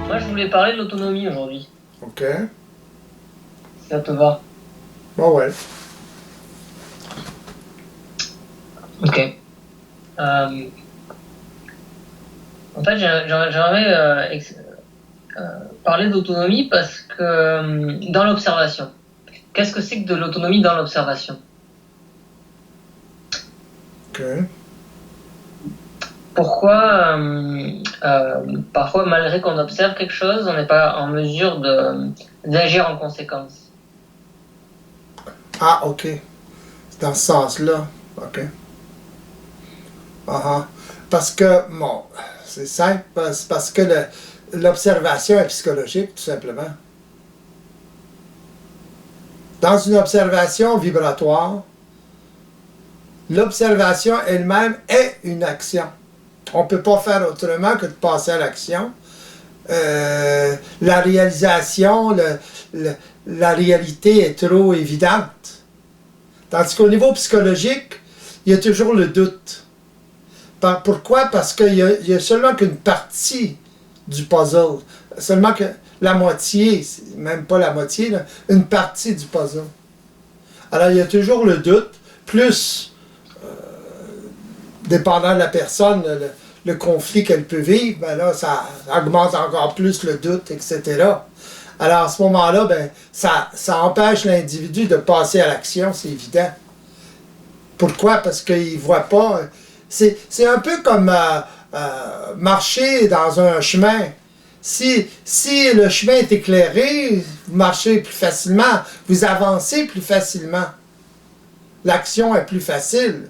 Moi, je voulais parler de l'autonomie aujourd'hui. OK. Si ça te va. Bon, ouais. Ok. En fait, j'aimerais parler d'autonomie parce que dans l'observation. Qu'est-ce que c'est que de l'autonomie dans l'observation? OK. Pourquoi, parfois, malgré qu'on observe quelque chose, on n'est pas en mesure d'agir en conséquence? Ah, OK. C'est dans ce sens-là. OK. Parce que, bon, c'est simple, c'est parce que l'observation est psychologique, tout simplement. Dans une observation vibratoire, l'observation elle-même est une action. On ne peut pas faire autrement que de passer à l'action. La réalisation, la réalité est trop évidente. Tandis qu'au niveau psychologique, il y a toujours le doute. Pourquoi? Parce qu'il y a seulement qu'une partie du puzzle. Seulement que la moitié, même pas la moitié, là, une partie du puzzle. Alors, il y a toujours le doute, plus, dépendant de la personne, le conflit qu'elle peut vivre, ben là, ça augmente encore plus le doute, etc. Alors, à ce moment-là, ben, ça empêche l'individu de passer à l'action, c'est évident. Pourquoi? Parce qu'il ne voit pas. C'est un peu comme marcher dans un chemin. Si le chemin est éclairé, vous marchez plus facilement, vous avancez plus facilement. L'action est plus facile.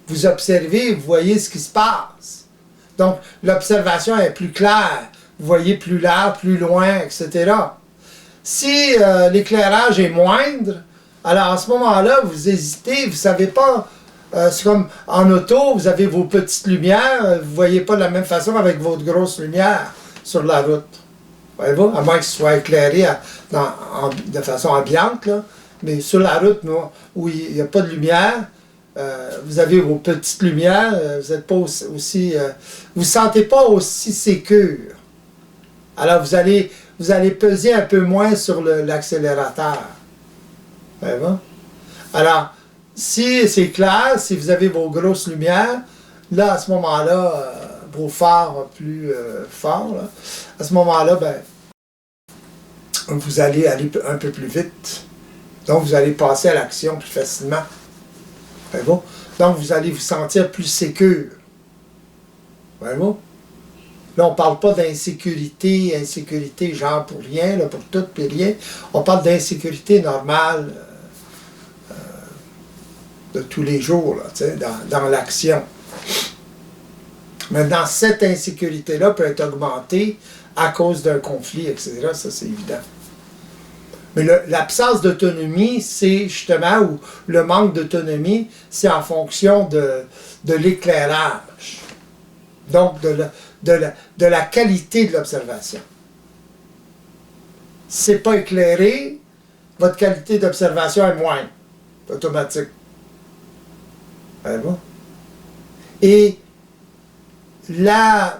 Vous observez, vous voyez ce qui se passe. Donc, l'observation est plus claire. Vous voyez plus large, plus loin, etc. Si l'éclairage est moindre, alors à ce moment-là, vous hésitez, vous ne savez pas. C'est comme en auto, vous avez vos petites lumières, vous ne voyez pas de la même façon avec votre grosse lumière sur la route. Voyez-vous? À moins que ce soit éclairé de façon ambiante, là. Mais sur la route, où il n'y a pas de lumière, vous avez vos petites lumières, vous n'êtes pas aussi vous sentez pas aussi sécure. Alors vous allez peser un peu moins sur l'accélérateur. Voyez-vous? Alors, si c'est clair, si vous avez vos grosses lumières, là, à ce moment-là, vos phares plus forts, là, à ce moment-là, ben, vous allez aller un peu plus vite. Donc, vous allez passer à l'action plus facilement. Voyez-vous? Donc, vous allez vous sentir plus sécure. Voyez-vous? Là, on ne parle pas d'insécurité, genre pour rien, là, pour tout et rien. On parle d'insécurité normale de tous les jours, là, dans l'action. Maintenant, cette insécurité-là peut être augmentée à cause d'un conflit, etc. Ça, c'est évident. Mais l'absence d'autonomie, c'est justement, ou le manque d'autonomie, c'est en fonction de l'éclairage. Donc, de la qualité de l'observation. Si ce n'est pas éclairé, votre qualité d'observation est moindre. C'est automatique. Voyez-vous? Et la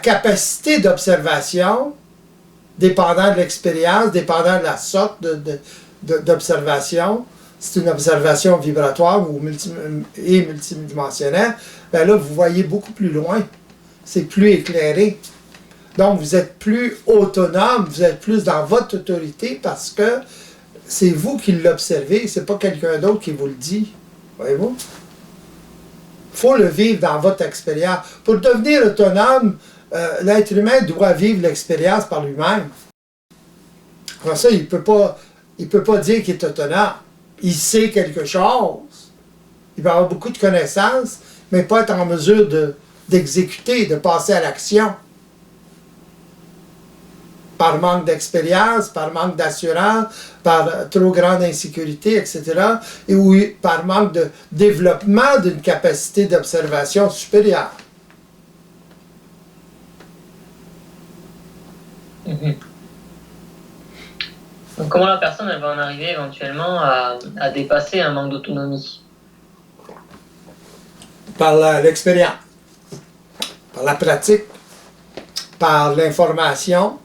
capacité d'observation, dépendant de l'expérience, dépendant de la sorte d'observation, c'est une observation vibratoire et multidimensionnelle, bien là, vous voyez beaucoup plus loin. C'est plus éclairé. Donc, vous êtes plus autonome, vous êtes plus dans votre autorité parce que c'est vous qui l'observez, c'est pas quelqu'un d'autre qui vous le dit. Voyez-vous? Il faut le vivre dans votre expérience. Pour devenir autonome, l'être humain doit vivre l'expérience par lui-même. Pour ça, il peut pas dire qu'il est autonome. Il sait quelque chose. Il va avoir beaucoup de connaissances, mais pas être en mesure d'exécuter, de passer à l'action. par manque d'expérience, par manque d'assurance, par trop grande insécurité, etc., et ou par manque de développement d'une capacité d'observation supérieure. Mhm. Donc, comment la personne elle va en arriver éventuellement à dépasser un manque d'autonomie? Par l'expérience, par la pratique, par l'information.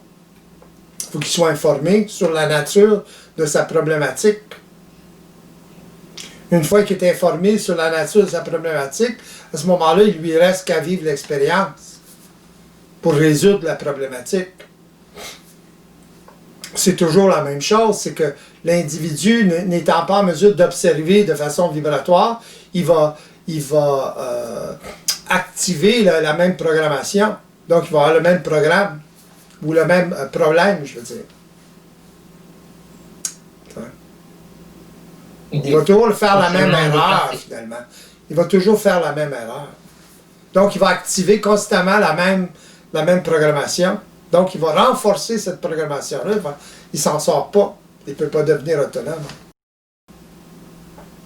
Il faut qu'il soit informé sur la nature de sa problématique. Une fois qu'il est informé sur la nature de sa problématique, à ce moment-là, il lui reste qu'à vivre l'expérience pour résoudre la problématique. C'est toujours la même chose, c'est que l'individu n'étant pas en mesure d'observer de façon vibratoire, il va activer la même programmation. Donc, il va avoir le même programme, ou le même problème, je veux dire. Il va toujours faire la même erreur, finalement. Il va toujours faire la même erreur. Donc, il va activer constamment la même programmation. Donc, il va renforcer cette programmation-là. Il ne s'en sort pas. Il ne peut pas devenir autonome.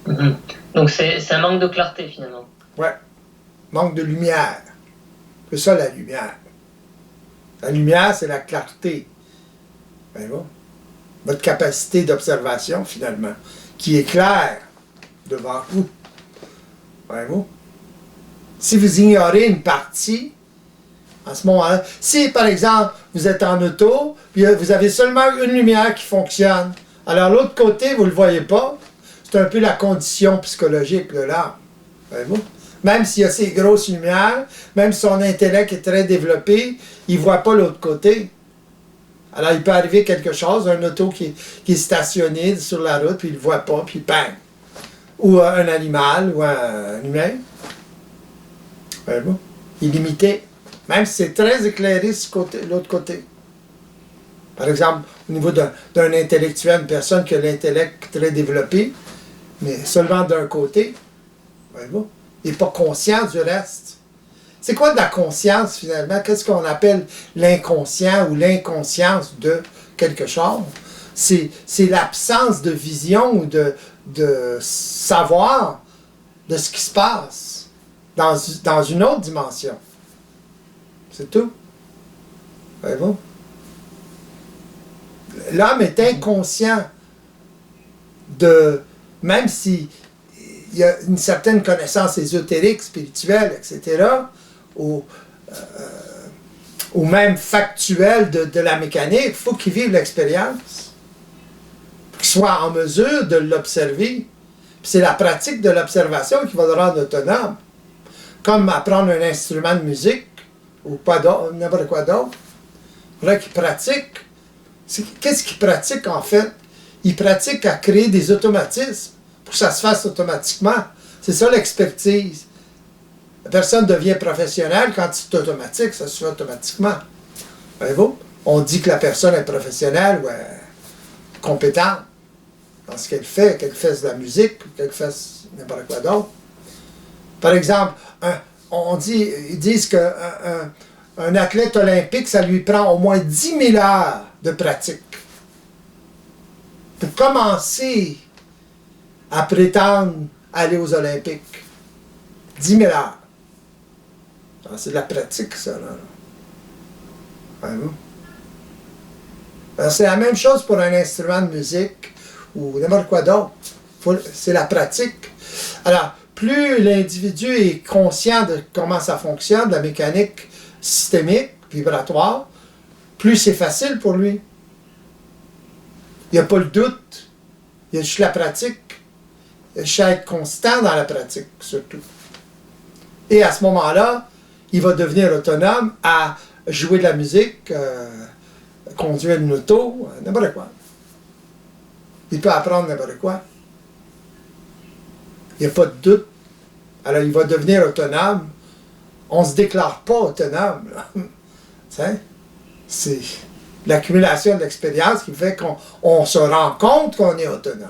Mhm. Donc, c'est un manque de clarté, finalement. Ouais. Manque de lumière. C'est ça, la lumière. La lumière, c'est la clarté. Voyez-vous? Votre capacité d'observation, finalement, qui est claire devant vous. Voyez-vous? Si vous ignorez une partie, à ce moment-là, si par exemple vous êtes en auto, puis vous avez seulement une lumière qui fonctionne, alors l'autre côté, vous ne le voyez pas, c'est un peu la condition psychologique de l'âme. Voyez-vous? Même s'il y a ces grosses lumières, même si son intellect est très développé, il ne voit pas l'autre côté. Alors il peut arriver quelque chose, un auto qui est stationné sur la route, puis il ne le voit pas, puis bang! Ou un animal, ou un humain. Voyez-vous? Il est limité. Même si c'est très éclairé sur l'autre côté. Par exemple, au niveau d'un intellectuel, une personne qui a l'intellect très développé, mais seulement d'un côté, voyez-vous? Il n'est pas conscient du reste. C'est quoi de la conscience, finalement? Qu'est-ce qu'on appelle l'inconscient ou l'inconscience de quelque chose? C'est l'absence de vision ou de savoir de ce qui se passe dans une autre dimension. C'est tout. Voyez-vous? L'homme est inconscient même si il y a une certaine connaissance ésotérique, spirituelle, etc., ou même factuelle de la mécanique, il faut qu'il vive l'expérience. Qu'il soit en mesure de l'observer. C'est la pratique de l'observation qui va le rendre autonome. Comme apprendre un instrument de musique, ou pas d'autre, n'importe quoi d'autre. Il faudrait qu'il pratique. Qu'est-ce qu'il pratique en fait? Il pratique à créer des automatismes pour que ça se fasse automatiquement. C'est ça l'expertise. La personne devient professionnelle quand c'est automatique, ça se fait automatiquement. Voyez-vous? On dit que la personne est professionnelle ou compétente dans ce qu'elle fait, qu'elle fasse de la musique, qu'elle fasse n'importe quoi d'autre. Par exemple, ils disent qu'un athlète olympique, ça lui prend au moins 10 000 heures de pratique pour commencer à prétendre aller aux Olympiques. 10 000 heures. C'est de la pratique, ça. C'est la même chose pour un instrument de musique ou n'importe quoi d'autre. C'est la pratique. Alors, plus l'individu est conscient de comment ça fonctionne, de la mécanique systémique, vibratoire, plus c'est facile pour lui. Il n'y a pas le doute. Il y a juste la pratique. Il y a juste à être constant dans la pratique, surtout. Et à ce moment-là, il va devenir autonome à jouer de la musique, conduire une auto, n'importe quoi. Il peut apprendre n'importe quoi. Il n'y a pas de doute. Alors, il va devenir autonome. On ne se déclare pas autonome. C'est l'accumulation de l'expérience qui fait qu'on se rend compte qu'on est autonome.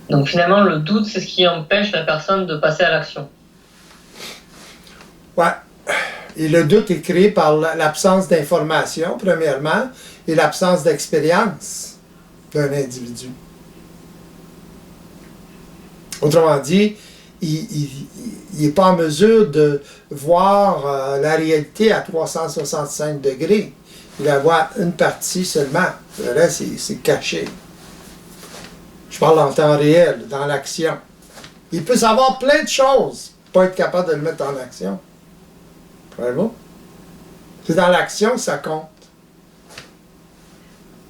Donc finalement, le doute, c'est ce qui empêche la personne de passer à l'action. Ouais. Et le doute est créé par l'absence d'information, premièrement, et l'absence d'expérience d'un individu. Autrement dit, il n'est pas en mesure de voir la réalité à 365 degrés. Il va voir une partie seulement. Le reste, c'est caché. Je parle en temps réel, dans l'action. Il peut savoir plein de choses, pas être capable de le mettre en action. Voyez-vous? C'est dans l'action que ça compte.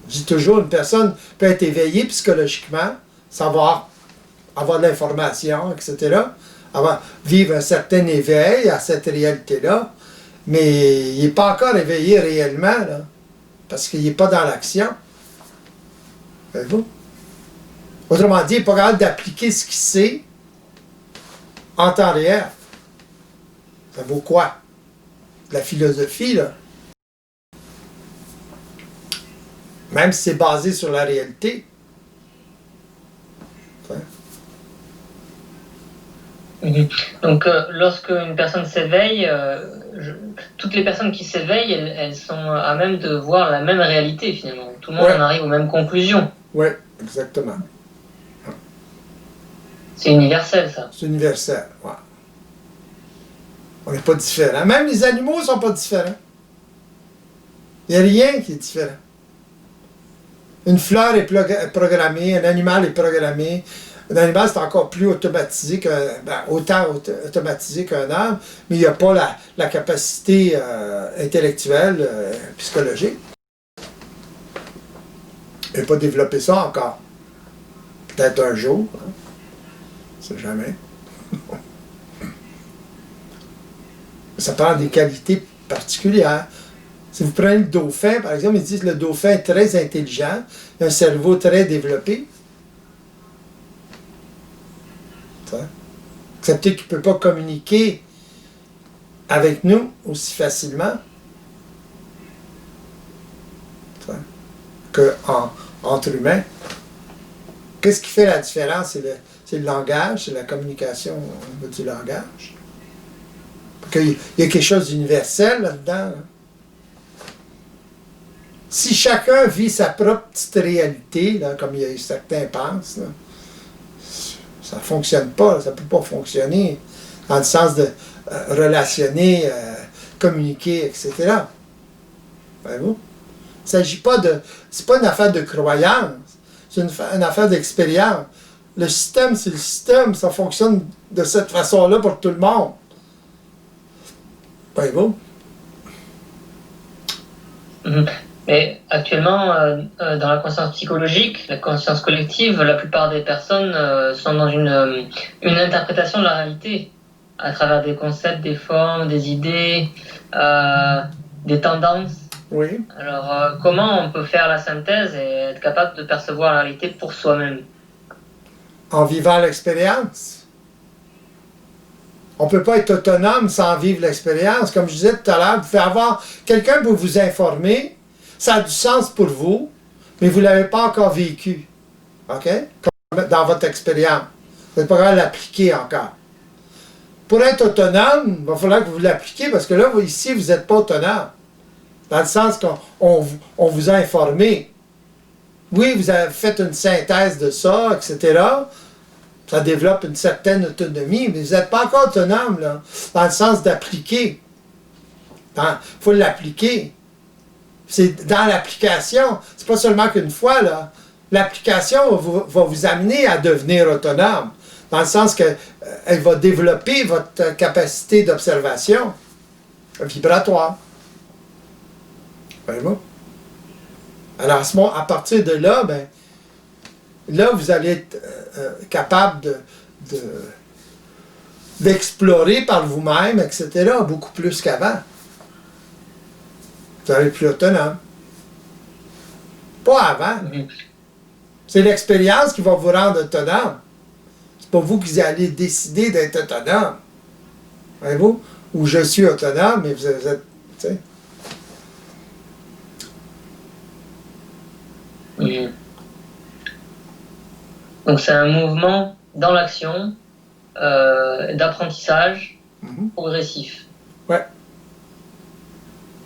Je dis toujours, une personne peut être éveillée psychologiquement, savoir avoir de l'information, etc., vivre un certain éveil à cette réalité-là, mais il n'est pas encore éveillé réellement, là, parce qu'il n'est pas dans l'action. Voyez-vous? Autrement dit, il n'est pas capable d'appliquer ce qu'il sait en temps réel. Ça vaut quoi? De la philosophie, là. Même si c'est basé sur la réalité. Donc, lorsque une personne s'éveille, toutes les personnes qui s'éveillent, elles sont à même de voir la même réalité finalement. Tout le monde en arrive aux mêmes conclusions. Oui, exactement. C'est universel, ça. C'est universel, ouais. On n'est pas différents. Même les animaux ne sont pas différents. Il n'y a rien qui est différent. Une fleur est programmée, un animal est programmé. Un animal, c'est encore plus automatisé autant automatisé qu'un homme, mais il n'y a pas la capacité intellectuelle, psychologique. Il n'a pas développé ça encore. Peut-être un jour. Hein. C'est jamais. Ça prend des qualités particulières. Si vous prenez le dauphin, par exemple, ils disent que le dauphin est très intelligent, il a un cerveau très développé. Excepté qu'il ne peut pas communiquer avec nous aussi facilement qu'entre humains. Qu'est-ce qui fait la différence? C'est le langage, c'est la communication au niveau du langage. Il y a quelque chose d'universel là-dedans. Là. Si chacun vit sa propre petite réalité, là, comme certains pensent, là, ça ne fonctionne pas, ça ne peut pas fonctionner dans le sens de relationner, communiquer, etc. Voyez-vous? Il ne s'agit pas de... C'est pas une affaire de croyance, c'est une affaire d'expérience. Le système, c'est le système, ça fonctionne de cette façon-là pour tout le monde. Voyez-vous? Mais actuellement, dans la conscience psychologique, la conscience collective, la plupart des personnes sont dans une interprétation de la réalité, à travers des concepts, des formes, des idées, des tendances. Oui. Alors, comment on peut faire la synthèse et être capable de percevoir la réalité pour soi-même? En vivant l'expérience. On ne peut pas être autonome sans vivre l'expérience. Comme je disais tout à l'heure, vous pouvez avoir quelqu'un pour vous informer, ça a du sens pour vous, mais vous ne l'avez pas encore vécu. OK? Comme dans votre expérience. Vous n'êtes pas capable de l'appliquer encore. Pour être autonome, il va falloir que vous l'appliquiez parce que là, ici, vous n'êtes pas autonome. Dans le sens qu'on vous a informé. Oui, vous avez fait une synthèse de ça, etc. Ça développe une certaine autonomie, mais vous n'êtes pas encore autonome, là, dans le sens d'appliquer. Il faut l'appliquer. C'est dans l'application. C'est pas seulement qu'une fois, là. L'application va vous amener à devenir autonome, dans le sens qu'elle va développer votre capacité d'observation vibratoire. Voyez-vous? Alors, à partir de là, là, vous allez être capable d'explorer par vous-même, etc., beaucoup plus qu'avant. Vous allez être plus autonome. Pas avant. C'est l'expérience qui va vous rendre autonome. C'est pas vous qui allez décider d'être autonome. Voyez-vous? Ou je suis autonome, mais vous êtes... Tu sais. Donc c'est un mouvement dans l'action, d'apprentissage progressif. Ouais.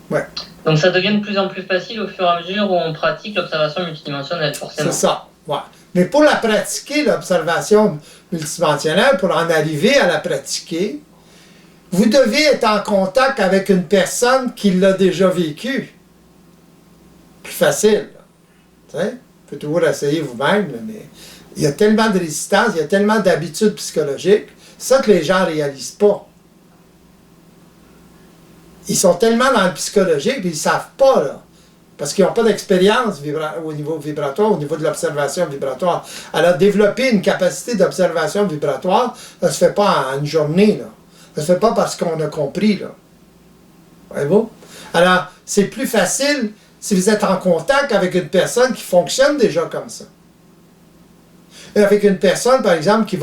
Ouais. Donc ça devient de plus en plus facile au fur et à mesure où on pratique l'observation multidimensionnelle, forcément. C'est ça, ouais. Mais pour la pratiquer, l'observation multidimensionnelle, pour en arriver à la pratiquer, vous devez être en contact avec une personne qui l'a déjà vécu. Plus facile. Tu sais, vous pouvez toujours essayer vous-même, mais il y a tellement de résistance, il y a tellement d'habitudes psychologiques, c'est ça que les gens ne réalisent pas. Ils sont tellement dans le psychologique, puis ils ne savent pas, là. Parce qu'ils n'ont pas d'expérience au niveau vibratoire, au niveau de l'observation vibratoire. Alors, développer une capacité d'observation vibratoire, ça ne se fait pas en une journée, là. Ça ne se fait pas parce qu'on a compris, là. Voyez-vous? Alors, c'est plus facile si vous êtes en contact avec une personne qui fonctionne déjà comme ça. Et avec une personne, par exemple,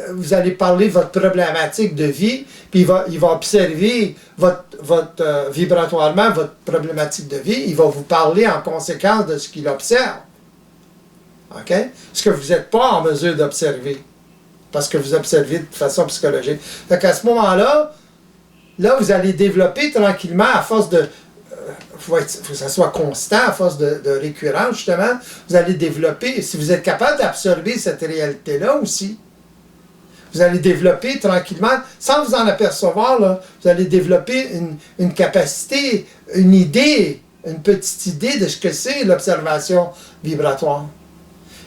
vous allez parler de votre problématique de vie, puis il va observer vibratoirement votre problématique de vie, il va vous parler en conséquence de ce qu'il observe. OK? Ce que vous n'êtes pas en mesure d'observer, parce que vous observez de façon psychologique. Donc à ce moment-là, vous allez développer tranquillement, à force de... faut que ça soit constant, à force de récurrence, justement, vous allez développer, si vous êtes capable d'absorber cette réalité-là aussi, vous allez développer tranquillement, sans vous en apercevoir, là, vous allez développer une capacité, une idée, une petite idée de ce que c'est l'observation vibratoire.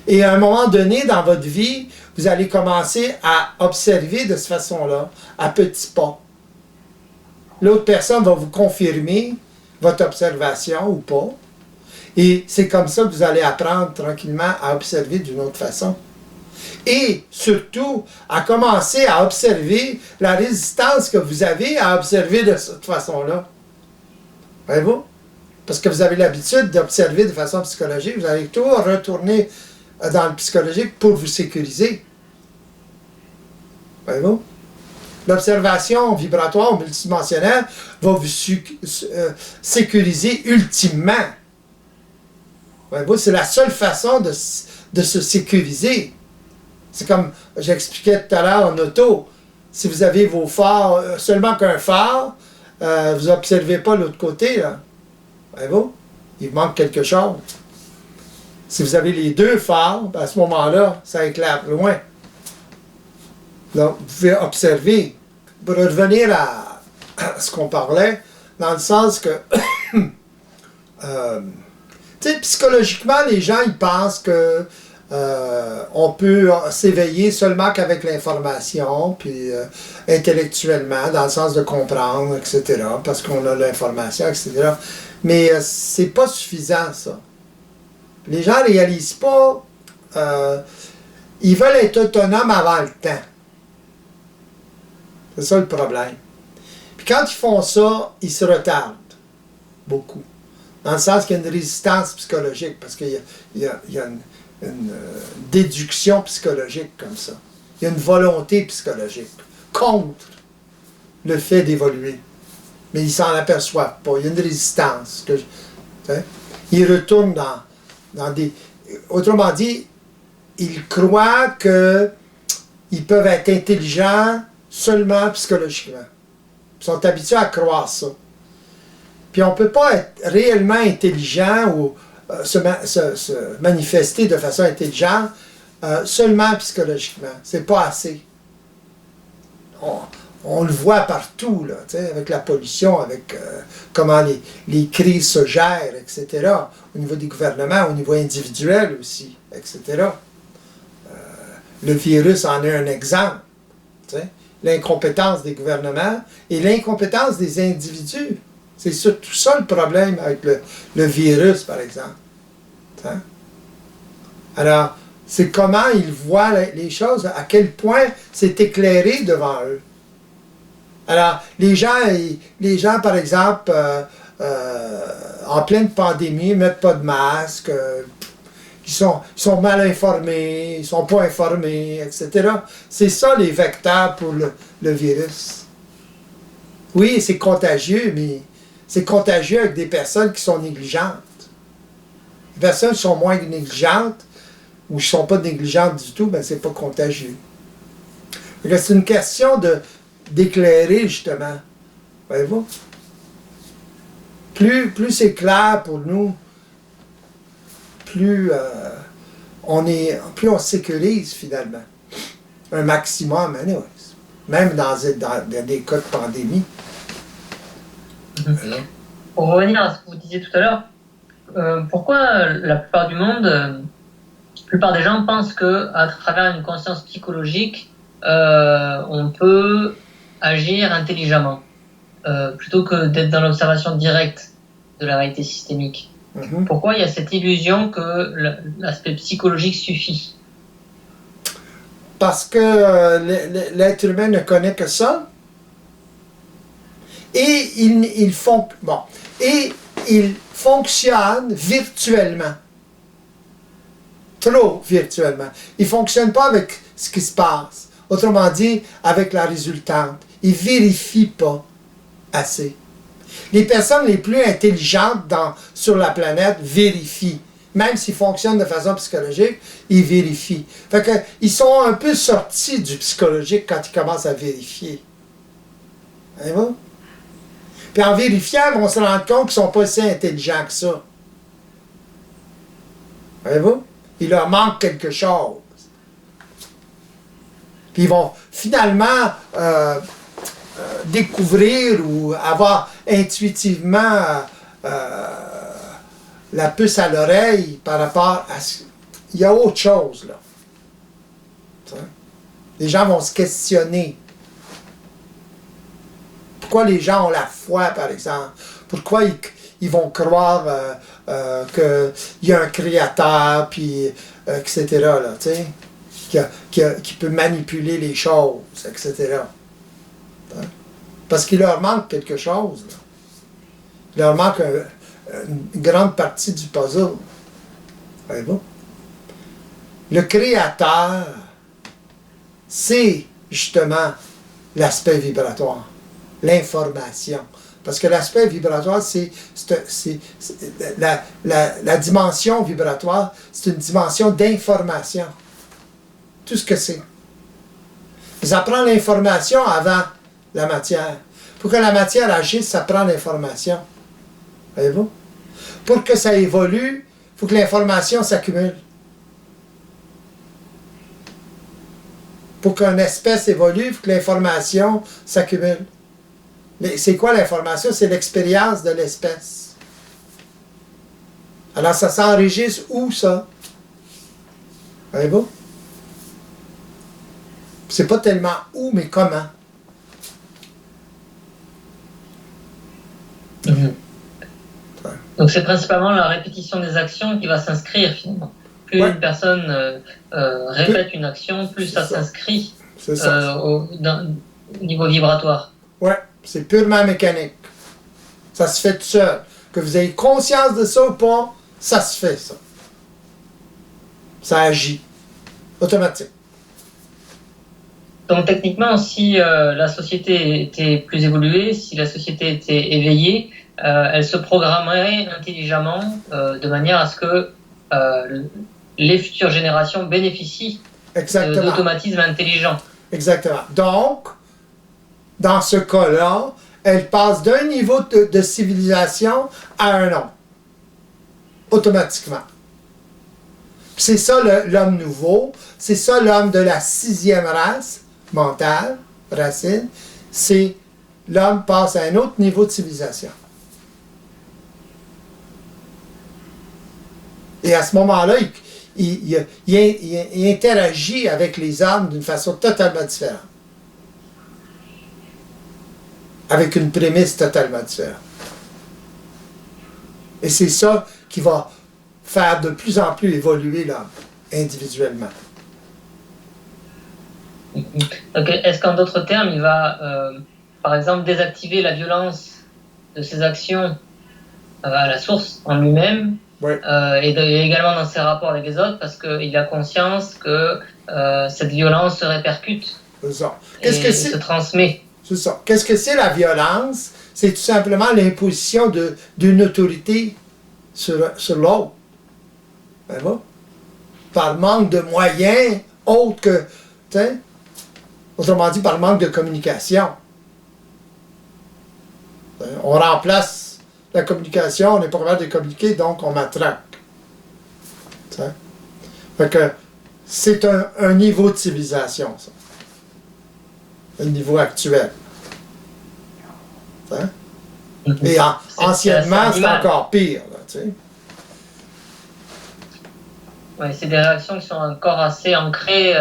Et à un moment donné dans votre vie, vous allez commencer à observer de cette façon-là, à petits pas. L'autre personne va vous confirmer votre observation ou pas. Et c'est comme ça que vous allez apprendre tranquillement à observer d'une autre façon. Et surtout, à commencer à observer la résistance que vous avez à observer de cette façon-là. Voyez-vous? Parce que vous avez l'habitude d'observer de façon psychologique, vous allez toujours retourner dans le psychologique pour vous sécuriser. Voyez-vous? L'observation vibratoire multidimensionnelle va vous sécuriser ultimement. Voyez-vous? C'est la seule façon de se sécuriser. C'est comme j'expliquais tout à l'heure en auto. Si vous avez vos phares, seulement qu'un phare, vous n'observez pas l'autre côté, là. Voyez-vous? Il manque quelque chose. Si vous avez les deux phares, ben à ce moment-là, ça éclaire loin. Donc, vous pouvez observer. Pour revenir à ce qu'on parlait, dans le sens que, tu sais, psychologiquement, les gens, ils pensent que on peut s'éveiller seulement qu'avec l'information, puis intellectuellement, dans le sens de comprendre, etc., parce qu'on a l'information, etc. Mais c'est pas suffisant, ça. Les gens ne réalisent pas, ils veulent être autonomes avant le temps. C'est ça le problème. Puis quand ils font ça, ils se retardent beaucoup. Dans le sens qu'il y a une résistance psychologique, parce qu'il y a une déduction psychologique comme ça. Il y a une volonté psychologique contre le fait d'évoluer. Mais ils ne s'en aperçoivent pas. Il y a une résistance. Ils retournent dans des... Autrement dit, ils croient qu'ils peuvent être intelligents seulement psychologiquement. Ils sont habitués à croire ça. Puis on ne peut pas être réellement intelligent ou se manifester de façon intelligente seulement psychologiquement. C'est pas assez. On le voit partout, là, avec la pollution, avec comment les crises se gèrent, etc. Au niveau des gouvernements, au niveau individuel aussi, etc. Le virus en est un exemple. L'incompétence des gouvernements et l'incompétence des individus. C'est surtout ça le problème avec le virus, par exemple. Hein? Alors, c'est comment ils voient les choses, à quel point c'est éclairé devant eux. Alors, les gens par exemple, en pleine pandémie, ne mettent pas de masque, ils sont mal informés, ils ne sont pas informés, etc. C'est ça les vecteurs pour le virus. Oui, c'est contagieux, mais c'est contagieux avec des personnes qui sont négligentes. Les personnes qui sont moins négligentes, ou ils ne sont pas négligents du tout, ben c'est pas contagieux. C'est une question d'éclairer, justement. Voyez-vous? Plus c'est clair pour nous, plus on sécurise finalement. Un maximum, anyways. Même dans des cas de pandémie. Pour revenir à ce que vous disiez tout à l'heure, pourquoi la plupart du monde, la plupart des gens pensent qu'à travers une conscience psychologique, on peut agir intelligemment, plutôt que d'être dans l'observation directe de la réalité systémique. Pourquoi il y a cette illusion que l'aspect psychologique suffit? Parce que l'être humain ne connaît que ça. Et il fonctionne virtuellement. Trop virtuellement. Il ne fonctionne pas avec ce qui se passe. Autrement dit, avec la résultante. Il ne vérifie pas assez. Les personnes les plus intelligentes sur la planète vérifient. Même s'ils fonctionnent de façon psychologique, ils vérifient. Fait que, ils sont un peu sortis du psychologique quand ils commencent à vérifier. Voyez-vous? Puis en vérifiant, ils vont se rendre compte qu'ils ne sont pas si intelligents que ça. Voyez-vous? Il leur manque quelque chose. Puis ils vont finalement découvrir ou avoir intuitivement la puce à l'oreille par rapport à ce... Il y a autre chose, là. Les gens vont se questionner. Pourquoi les gens ont la foi, par exemple? Pourquoi ils vont croire qu'il y a un créateur, puis etc., là, tu sais, qui peut manipuler les choses, etc. Parce qu'il leur manque quelque chose, là. Il leur manque une grande partie du puzzle. Voyez-vous? Le créateur, c'est justement l'aspect vibratoire, l'information. Parce que l'aspect vibratoire, la dimension vibratoire, c'est une dimension d'information. Tout ce que c'est. Ça prend l'information avant la matière. Pour que la matière agisse, ça prend l'information. Voyez-vous? Pour que ça évolue, il faut que l'information s'accumule. Pour qu'une espèce évolue, il faut que l'information s'accumule. C'est quoi l'information? C'est l'expérience de l'espèce. Alors ça s'enregistre où, ça? Voyez-vous? C'est pas tellement où, mais comment. Donc c'est principalement la répétition des actions qui va s'inscrire finalement. Plus une personne répète une action, plus ça s'inscrit au niveau vibratoire. Oui, c'est purement mécanique. Ça se fait tout seul. Que vous ayez conscience de ça ou pas, ça se fait, ça. Ça agit. Automatique. Donc techniquement, si la société était plus évoluée, si la société était éveillée, elle se programmerait intelligemment de manière à ce que les futures générations bénéficient d'automatismes intelligents. Exactement. Donc, dans ce cas-là, elle passe d'un niveau de civilisation à un autre. Automatiquement. C'est ça l'homme nouveau, c'est ça l'homme de la 6e race mentale, racine, c'est l'homme passe à un autre niveau de civilisation. Et à ce moment-là, il interagit avec les hommes d'une façon totalement différente. Avec une prémisse totalement différente. Et c'est ça qui va faire de plus en plus évoluer l'homme, individuellement. Donc, est-ce qu'en d'autres termes, il va, par exemple, désactiver la violence de ses actions à la source, en lui-même, et également dans ses rapports avec les autres, parce qu'il a conscience que cette violence se répercute et se transmet. C'est ça. Qu'est-ce que c'est la violence? C'est tout simplement l'imposition d'une autorité sur l'autre. par manque de moyens autres que, tu sais, autrement dit, par manque de communication. On remplace la communication, on n'est pas capable de communiquer, donc on matraque. Tu sais? Fait que c'est un niveau de civilisation, ça. Un niveau actuel. Tu sais? Et anciennement, c'était encore pire, là, tu sais. Ouais, c'est des réactions qui sont encore assez ancrées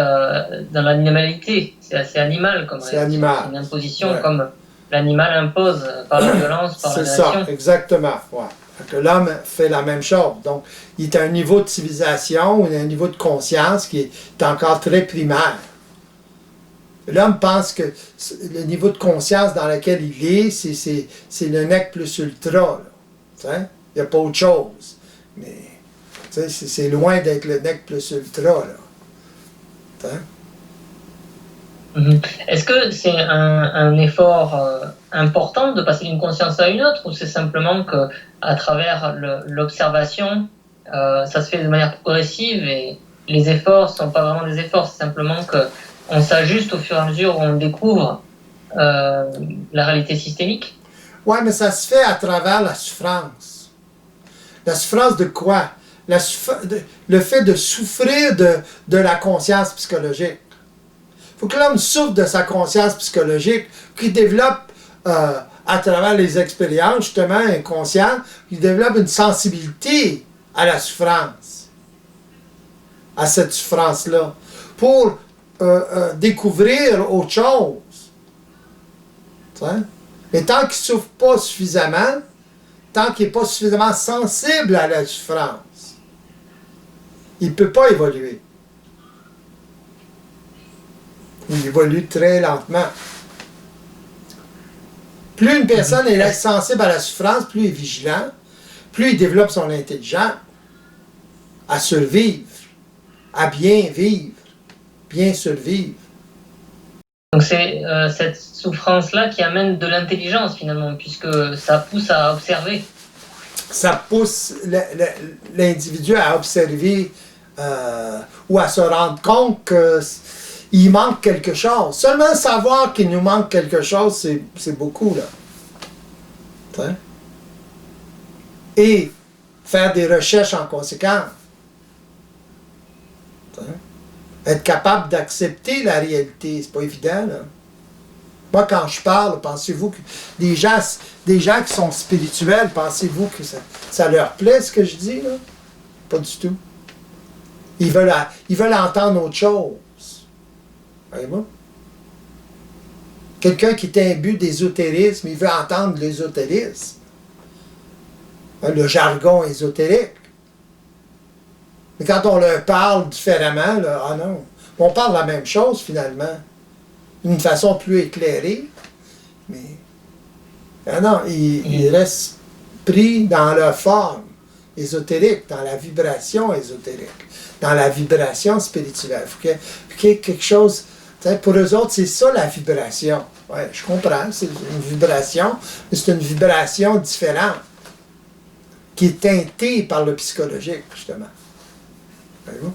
dans l'animalité. C'est assez animal comme réaction. C'est animal. C'est une imposition comme l'animal impose par la violence, par c'est l'agression. ça, exactement. Ouais. Fait que l'homme fait la même chose. Donc, il est à un niveau de civilisation, il a un niveau de conscience qui est encore très primaire. L'homme pense que le niveau de conscience dans lequel il est, c'est le nec plus ultra. Il n'y a pas autre chose. Mais c'est loin d'être le nec plus ultra. Là. Est-ce que c'est un effort important de passer d'une conscience à une autre, ou c'est simplement que à travers l'observation, ça se fait de manière progressive et les efforts ne sont pas vraiment des efforts, c'est simplement qu'on s'ajuste au fur et à mesure où on découvre la réalité systémique? Oui, mais ça se fait à travers la souffrance. La souffrance de quoi? Le fait de souffrir de la conscience psychologique. Il faut que l'homme souffre de sa conscience psychologique, qu'il développe à travers les expériences, justement, inconscientes, qu'il développe une sensibilité à la souffrance, à cette souffrance-là, pour découvrir autre chose. T'sais? Mais tant qu'il ne souffre pas suffisamment, tant qu'il n'est pas suffisamment sensible à la souffrance, il ne peut pas évoluer. Il évolue très lentement. Plus une personne est sensible à la souffrance, plus il est vigilant, plus il développe son intelligence à survivre, à bien vivre, bien survivre. Donc c'est cette souffrance-là qui amène de l'intelligence finalement, puisque ça pousse à observer. Ça pousse l'individu à observer ou à se rendre compte qu'il manque quelque chose. Seulement savoir qu'il nous manque quelque chose, c'est beaucoup, là. T'sais? Et faire des recherches en conséquence. T'sais? Être capable d'accepter la réalité, c'est pas évident, là. Moi, quand je parle, pensez-vous que des gens qui sont spirituels, pensez-vous que ça leur plaît, ce que je dis, là? Pas du tout. Ils veulent entendre autre chose. Voyez-vous? Quelqu'un qui est imbu d'ésotérisme, il veut entendre l'ésotérisme. Le jargon ésotérique. Mais quand on leur parle différemment, là, ah non, on parle la même chose finalement. D'une façon plus éclairée, mais ah non, ils restent pris dans leur forme ésotérique, dans la vibration ésotérique, dans la vibration spirituelle. Il faut qu'il y ait quelque chose, pour eux autres, c'est ça la vibration. Ouais, je comprends, c'est une vibration, mais c'est une vibration différente, qui est teintée par le psychologique, justement. Voyez-vous?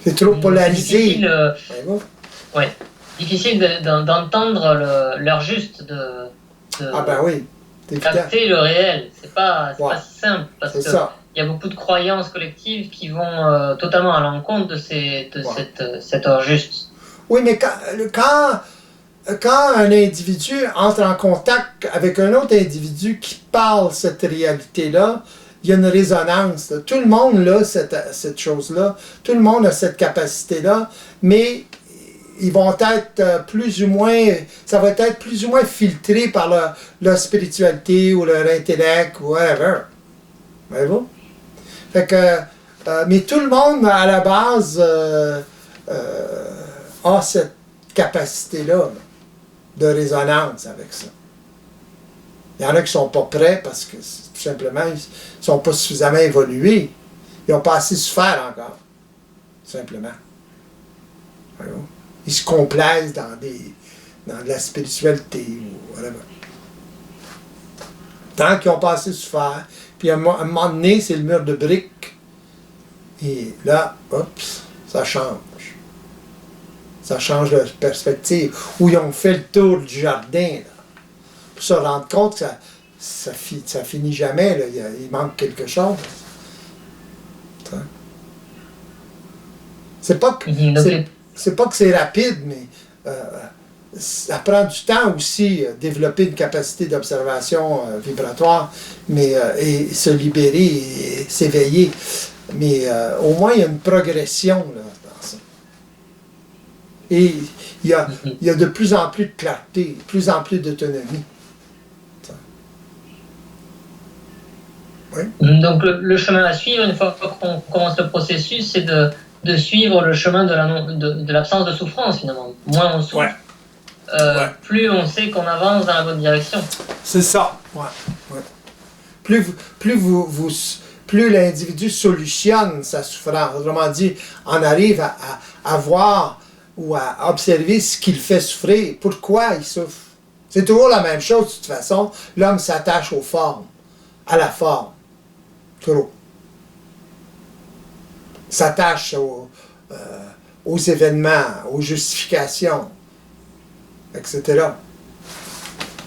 C'est trop polarisé. Voyez-vous? Oui, difficile d'entendre l'heure juste, ah ben oui, capter le réel. C'est pas si simple, parce qu'il y a beaucoup de croyances collectives qui vont totalement à l'encontre de cette heure juste. Oui, mais quand un individu entre en contact avec un autre individu qui parle cette réalité-là, il y a une résonance. Là. Tout le monde a cette chose-là, tout le monde a cette capacité-là, mais ils vont être plus ou moins, ça va être plus ou moins filtré par leur spiritualité ou leur intellect ou whatever. Voyez-vous? Fait que, mais tout le monde, à la base, a cette capacité-là de résonance avec ça. Il y en a qui ne sont pas prêts parce que, tout simplement, ils ne sont pas suffisamment évolués. Ils n'ont pas assez souffert encore. Simplement. Voyez-vous? Ils se complaisent dans de la spiritualité ou whatever. Tant qu'ils n'ont pas assez souffert, puis à un moment donné, c'est le mur de briques Et là, oups, ça change. Ça change de perspective. Où ils ont fait le tour du jardin, là, pour se rendre compte que ça finit jamais, là. Il manque quelque chose. C'est pas que c'est pas que c'est rapide, mais ça prend du temps aussi, développer une capacité d'observation vibratoire, mais et se libérer et s'éveiller. Mais au moins, il y a une progression là, dans ça. Et il y a de plus en plus de clarté, de plus en plus d'autonomie. Oui. Donc le chemin à suivre, une fois qu'on commence le processus, c'est de suivre le chemin de l'absence de souffrance, finalement. Moins on souffre, plus on sait qu'on avance dans la bonne direction. C'est ça. Ouais. Plus l'individu solutionne sa souffrance, autrement dit, on arrive à voir ou à observer ce qui le fait souffrir, pourquoi il souffre. C'est toujours la même chose de toute façon. L'homme s'attache aux formes, à la forme. Trop. S'attache aux événements, aux justifications, etc.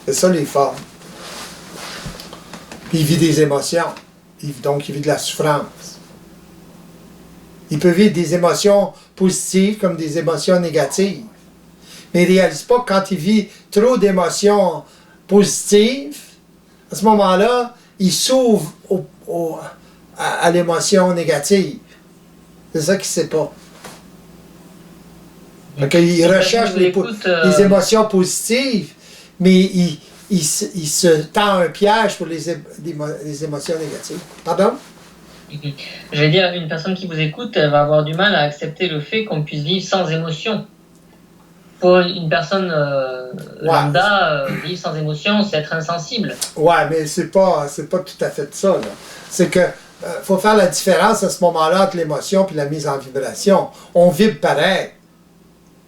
C'est ça les formes. Puis il vit des émotions. Donc il vit de la souffrance. Il peut vivre des émotions positives comme des émotions négatives. Mais il ne réalise pas que quand il vit trop d'émotions positives, à ce moment-là, il s'ouvre à l'émotion négative. C'est ça qu'il ne sait pas. Donc, il recherche les émotions positives, mais il se tend un piège pour les émotions négatives. Pardon? Je vais dire, une personne qui vous écoute, elle va avoir du mal à accepter le fait qu'on puisse vivre sans émotion. Pour une personne lambda, vivre sans émotion, c'est être insensible. Ouais, mais c'est pas tout à fait ça, là. C'est que faut faire la différence à ce moment-là entre l'émotion et la mise en vibration. On vibre pareil.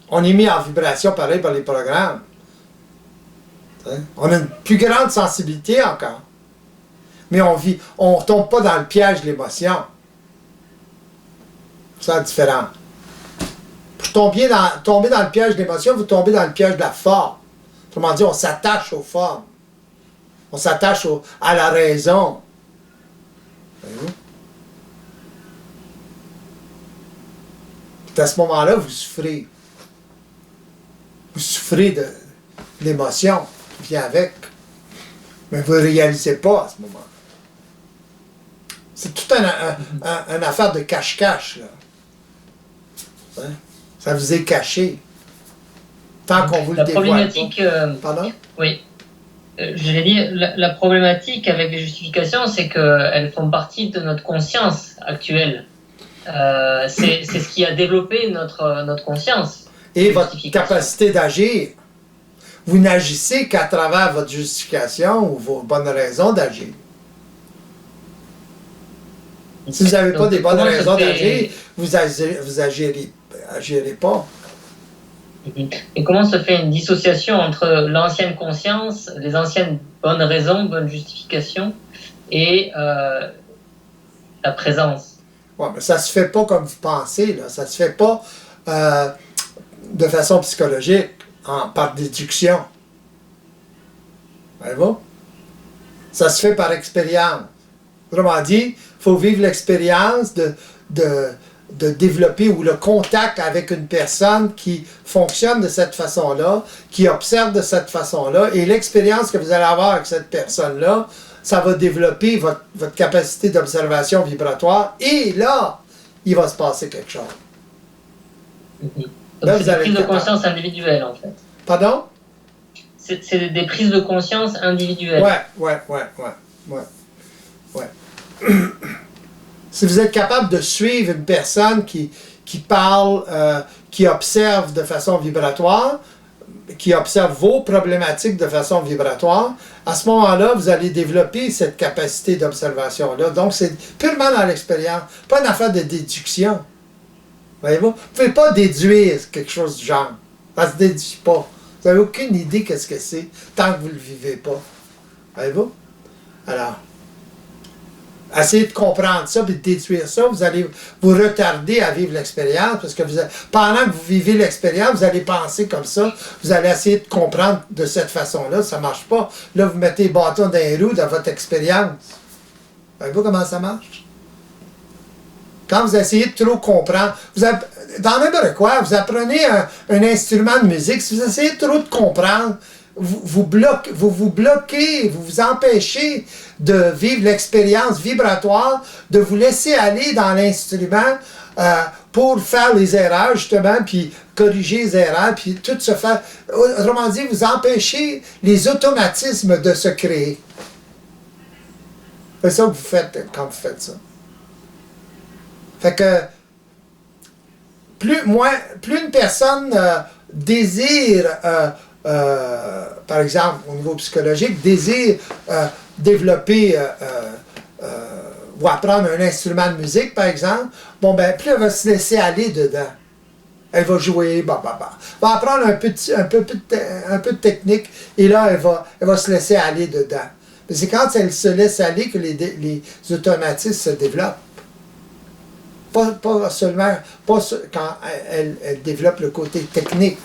On est mis en vibration pareil par les programmes. On a une plus grande sensibilité encore. Mais on ne tombe pas dans le piège de l'émotion. C'est la différence. Pour tomber dans le piège de l'émotion, vous tombez dans le piège de la forme. Autrement dit, on s'attache aux formes. On s'attache à la raison. Voyez-vous? À ce moment-là, vous souffrez. Vous souffrez de l'émotion qui vient avec. Mais vous ne réalisez pas à ce moment-là. C'est toute une affaire de cache-cache, là. Hein? Ça vous est caché. Tant qu'on vous le dévoile pas. Pardon? Oui. Je vais dire, la problématique avec les justifications, c'est qu'elles font partie de notre conscience actuelle. C'est ce qui a développé notre conscience. Et votre capacité d'agir. Vous n'agissez qu'à travers votre justification ou vos bonnes raisons d'agir. Si vous n'avez pas des bonnes raisons d'agir, vous n'agirez pas. Et comment se fait une dissociation entre l'ancienne conscience, les anciennes bonnes raisons, bonnes justifications, et la présence? Ouais, mais ça ne se fait pas comme vous pensez, là. Ça ne se fait pas de façon psychologique, par déduction. Voyez-vous? Ça se fait par expérience. Autrement dit, il faut vivre l'expérience de développer ou le contact avec une personne qui fonctionne de cette façon-là, qui observe de cette façon-là, et l'expérience que vous allez avoir avec cette personne-là, ça va développer votre capacité d'observation vibratoire, et là, il va se passer quelque chose. Donc c'est des prises de conscience individuelles, en fait. Pardon? C'est des prises de conscience individuelles. Ouais. Si vous êtes capable de suivre une personne qui parle, qui observe de façon vibratoire, qui observe vos problématiques de façon vibratoire, à ce moment-là, vous allez développer cette capacité d'observation-là. Donc, c'est purement dans l'expérience, pas une affaire de déduction. Voyez-vous? Vous ne pouvez pas déduire quelque chose du genre. Ça ne se déduit pas. Vous n'avez aucune idée qu'est-ce que c'est, tant que vous ne le vivez pas. Voyez-vous? Alors, Essayez de comprendre ça puis de détruire ça. Vous allez vous retarder à vivre l'expérience parce que pendant que vous vivez l'expérience, vous allez penser comme ça. Vous allez essayer de comprendre de cette façon-là. Ça ne marche pas. Là, vous mettez les bâtons dans les roues dans votre expérience. Voyez-vous comment ça marche? Quand vous essayez de trop comprendre, dans n'importe quoi, vous apprenez un instrument de musique, si vous essayez trop de comprendre, vous vous bloquez, vous vous empêchez de vivre l'expérience vibratoire, de vous laisser aller dans l'instrument pour faire les erreurs, justement, puis corriger les erreurs, puis tout se faire. Autrement dit, vous empêchez les automatismes de se créer. C'est ça que vous faites quand vous faites ça. Fait que plus une personne désire, par exemple, au niveau psychologique, désire développer ou apprendre un instrument de musique, par exemple, bon ben plus elle va se laisser aller dedans. Elle va jouer, va apprendre un peu de technique, et là, elle va se laisser aller dedans. Mais c'est quand elle se laisse aller que les automatismes se développent. Pas seulement quand elle développe le côté technique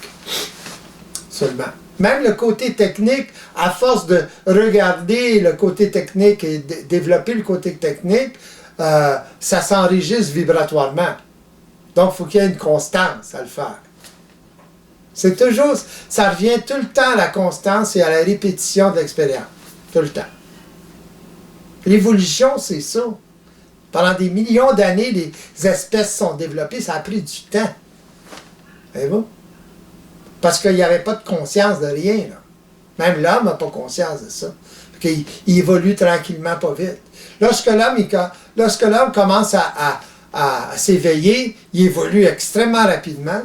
seulement. Même le côté technique, à force de regarder le côté technique et de développer le côté technique, ça s'enregistre vibratoirement. Donc, il faut qu'il y ait une constance à le faire. C'est toujours, ça revient tout le temps à la constance et à la répétition de l'expérience. Tout le temps. L'évolution, c'est ça. Pendant des millions d'années, les espèces sont développées, ça a pris du temps. Voyez-vous? Parce qu'il n'y avait pas de conscience de rien. Là. Même l'homme n'a pas conscience de ça. Il évolue tranquillement, pas vite. Lorsque l'homme commence à s'éveiller, il évolue extrêmement rapidement.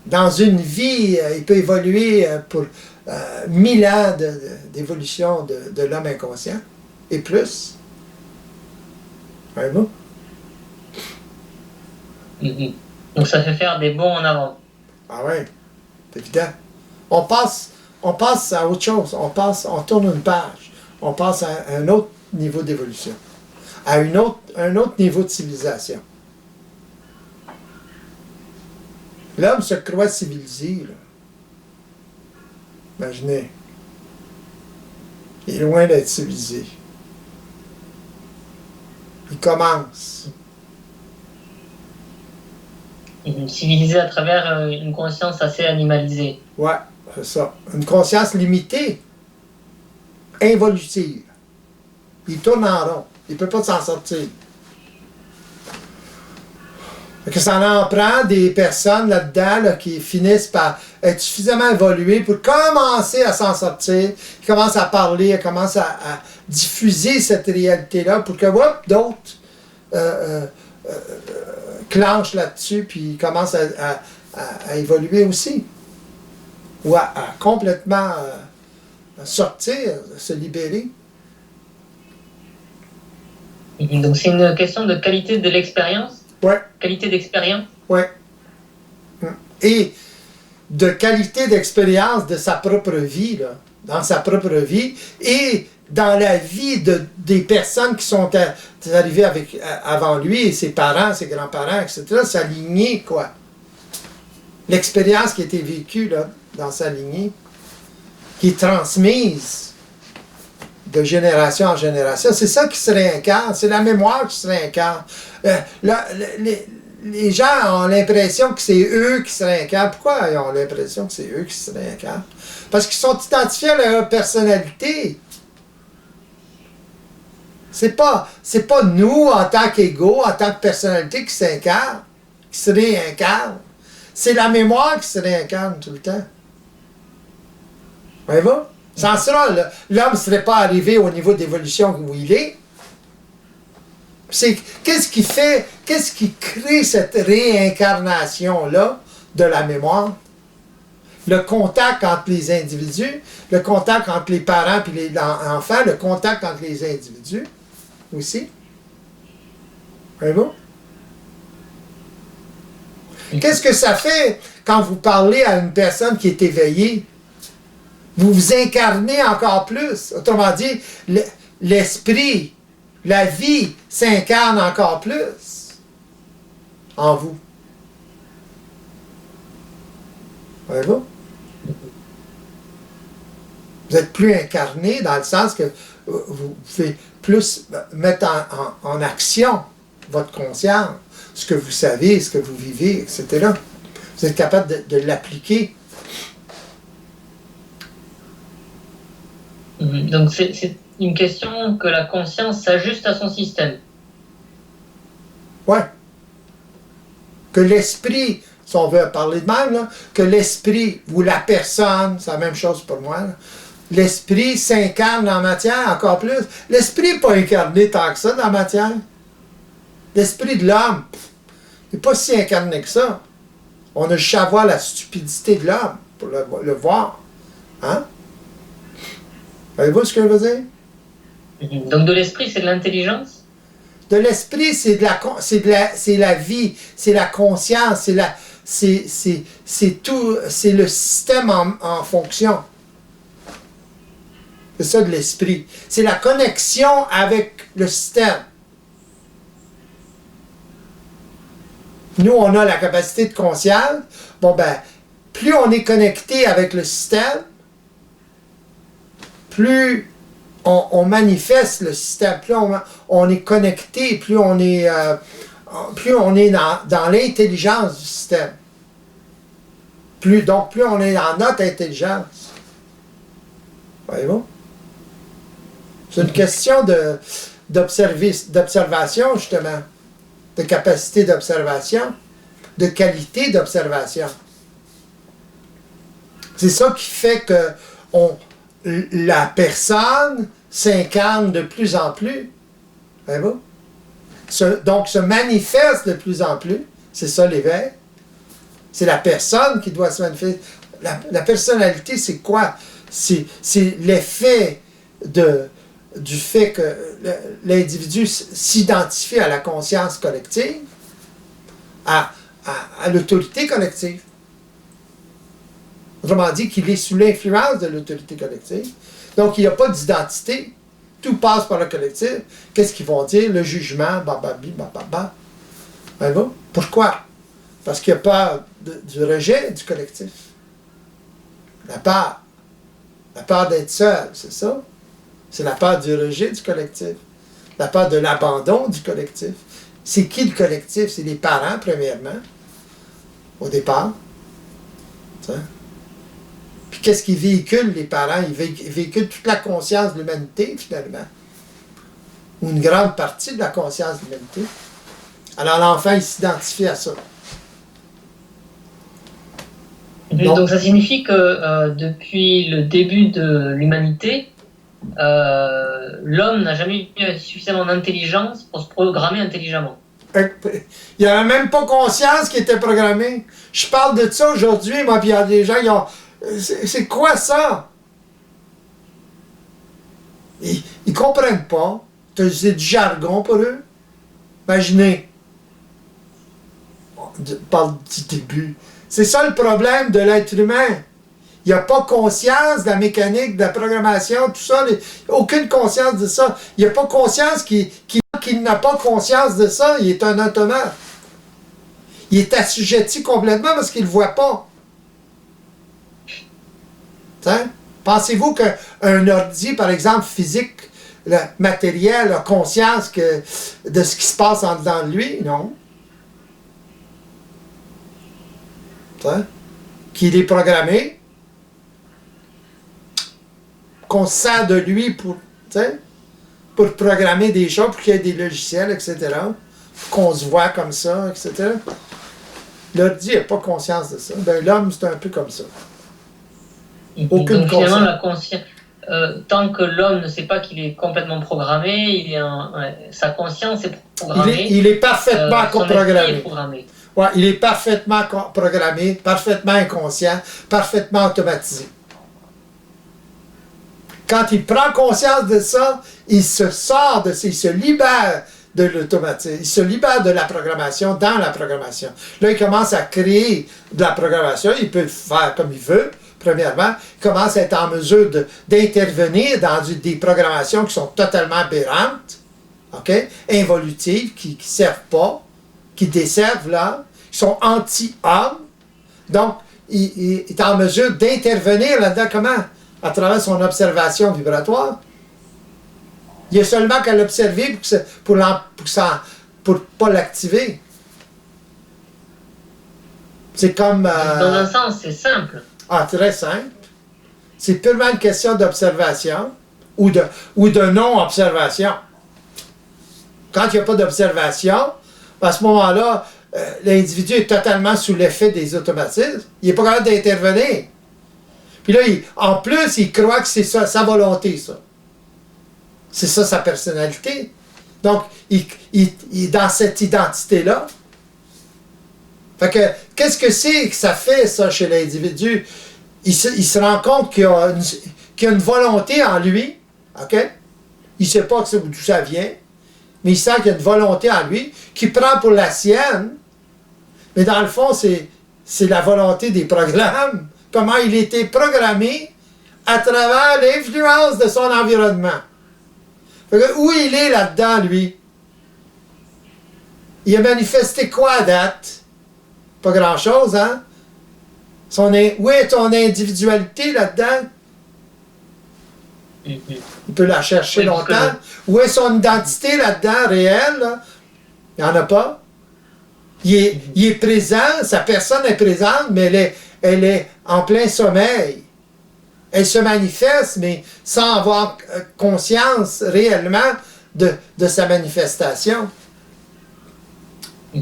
Dans une vie, il peut évoluer pour 1000 ans d'évolution de l'homme inconscient et plus. Voyez-vous? Donc ça fait faire des bons en avant. Ah oui, c'est évident. On passe à autre chose. On tourne une page. On passe à un autre niveau d'évolution. À un autre niveau de civilisation. L'homme se croit civilisé. Là. Imaginez. Il est loin d'être civilisé. Il commence. Civilisé à travers une conscience assez animalisée. Ouais, c'est ça. Une conscience limitée, involutive. Il tourne en rond. Il ne peut pas s'en sortir. Que ça en prend des personnes là-dedans là, qui finissent par être suffisamment évoluées pour commencer à s'en sortir, qui commencent à parler, qui commencent à diffuser cette réalité-là pour que d'autres clenchent là-dessus puis commencent à évoluer aussi. Ou à complètement sortir, se libérer. Donc c'est une question de qualité de l'expérience? Ouais. Qualité d'expérience? Oui. Et de qualité d'expérience de sa propre vie, là, dans sa propre vie, et dans la vie des personnes qui sont arrivées avant lui, ses parents, ses grands-parents, etc., sa lignée, quoi. L'expérience qui a été vécue là, dans sa lignée, qui est transmise de génération en génération. C'est ça qui se réincarne, c'est la mémoire qui se réincarne. Les gens ont l'impression que c'est eux qui se réincarnent. Pourquoi ils ont l'impression que c'est eux qui se réincarnent? Parce qu'ils sont identifiés à leur personnalité. C'est pas nous, en tant qu'égaux, en tant que personnalité, qui s'incarnent, qui se réincarnent. C'est la mémoire qui se réincarne tout le temps. Voyez-vous? Sans cela, l'homme ne serait pas arrivé au niveau d'évolution où il est. Qu'est-ce qui crée cette réincarnation-là de la mémoire? Le contact entre les individus, le contact entre les parents et les enfants, le contact entre les individus aussi. Voyez-vous? Qu'est-ce que ça fait quand vous parlez à une personne qui est éveillée? Vous vous incarnez encore plus. Autrement dit, l'esprit, la vie s'incarne encore plus en vous. Voyez-vous? Vous êtes plus incarné dans le sens que vous pouvez plus mettre en action votre conscience, ce que vous savez, ce que vous vivez, etc. Vous êtes capable de l'appliquer. Donc c'est une question que la conscience s'ajuste à son système. Ouais. Que l'esprit, si on veut parler de même, là, que l'esprit ou la personne, c'est la même chose pour moi, là, l'esprit s'incarne dans la matière encore plus. L'esprit n'est pas incarné tant que ça dans la matière. L'esprit de l'homme n'est pas si incarné que ça. On a juste à voir la stupidité de l'homme pour le voir. Hein? Voyez-vous ce que je veux dire? Donc de l'esprit, c'est de l'intelligence? De l'esprit, c'est la vie, c'est la conscience, c'est tout, c'est le système en fonction. C'est ça de l'esprit. C'est la connexion avec le système. Nous, on a la capacité de conscience. Bon, ben, plus on est connecté avec le système, plus on manifeste le système, plus on est connecté, plus on est dans l'intelligence du système. Donc, plus on est dans notre intelligence. Voyez-vous? C'est une question d'observation, justement, de capacité d'observation, de qualité d'observation. C'est ça qui fait que la personne s'incarne de plus en plus. Voyez-vous? Donc, se manifeste de plus en plus. C'est ça l'éveil. C'est la personne qui doit se manifester. La personnalité, c'est quoi? C'est l'effet du fait que l'individu s'identifie à la conscience collective, à l'autorité collective. Autrement dit, qu'il est sous l'influence de l'autorité collective. Donc, il n'y a pas d'identité. Tout passe par le collectif. Qu'est-ce qu'ils vont dire? Le jugement, bababi, bababa. Voyez-vous? Pourquoi? Parce qu'il y a peur du rejet du collectif. La peur d'être seul, c'est ça? C'est la peur du rejet du collectif. La peur de l'abandon du collectif. C'est qui le collectif? C'est les parents, premièrement, au départ. T'sais? Puis qu'est-ce qu'ils véhiculent, les parents? Ils véhiculent toute la conscience de l'humanité, finalement. Ou une grande partie de la conscience de l'humanité. Alors l'enfant, il s'identifie à ça. Donc ça signifie que depuis le début de l'humanité, l'homme n'a jamais eu suffisamment d'intelligence pour se programmer intelligemment. Il n'y avait même pas conscience qu'il était programmé. Je parle de ça aujourd'hui, moi, puis il y a des gens qui ont... C'est quoi ça? Ils ne comprennent pas. C'est du jargon pour eux. Imaginez. On parle du début. C'est ça le problème de l'être humain. Il n'y a pas conscience de la mécanique, de la programmation, tout ça. Aucune conscience de ça. Il n'y a pas conscience qu'il n'a pas conscience de ça. Il est un automate. Il est assujetti complètement parce qu'il ne le voit pas. T'sais? Pensez-vous qu'un ordi, par exemple, physique, le matériel, a conscience de ce qui se passe en dedans de lui? Non. Qu'il est programmé, qu'on se sert de lui pour programmer des choses, pour qu'il y ait des logiciels, etc., qu'on se voit comme ça, etc. L'ordi n'a pas conscience de ça. Ben, l'homme, c'est un peu comme ça. Aucune Donc finalement, la conscience, tant que l'homme ne sait pas qu'il est complètement programmé, sa conscience est programmée. Il est parfaitement programmé. Programmé. Ouais, il est parfaitement programmé, parfaitement inconscient, parfaitement automatisé. Quand il prend conscience de ça, il se sort de ça, il se libère de l'automatisme, il se libère de la programmation dans la programmation. Là, il commence à créer de la programmation, il peut le faire comme il veut, premièrement, il commence à être en mesure d'intervenir dans des programmations qui sont totalement aberrantes, OK? Involutives, qui ne servent pas, qui desservent l'homme, qui sont anti-homme. Donc, il est en mesure d'intervenir là-dedans. Comment? À travers son observation vibratoire. Il y a seulement qu'à l'observer pour ne pas l'activer. C'est comme... Dans un sens, c'est simple. Ah, très simple. C'est purement une question d'observation ou de non-observation. Quand il n'y a pas d'observation, à ce moment-là, l'individu est totalement sous l'effet des automatismes. Il n'est pas capable d'intervenir. Puis là, en plus, il croit que c'est ça, sa volonté, ça. C'est ça, sa personnalité. Donc, il est dans cette identité-là. Fait que, qu'est-ce que c'est que ça fait, ça, chez l'individu? Il se rend compte qu'il y a une volonté en lui, OK? Il ne sait pas d'où ça vient, mais il sent qu'il y a une volonté en lui, qu'il prend pour la sienne, mais dans le fond, c'est la volonté des programmes, comment il a été programmé à travers l'influence de son environnement. Fait que, où il est là-dedans, lui? Il a manifesté quoi à date? Pas grand-chose, hein? Où est ton individualité là-dedans? Il peut la chercher longtemps. Où est son identité là-dedans, réelle? Là? Il n'y en a pas. Il est présent, sa personne est présente, mais elle est en plein sommeil. Elle se manifeste, mais sans avoir conscience réellement de sa manifestation.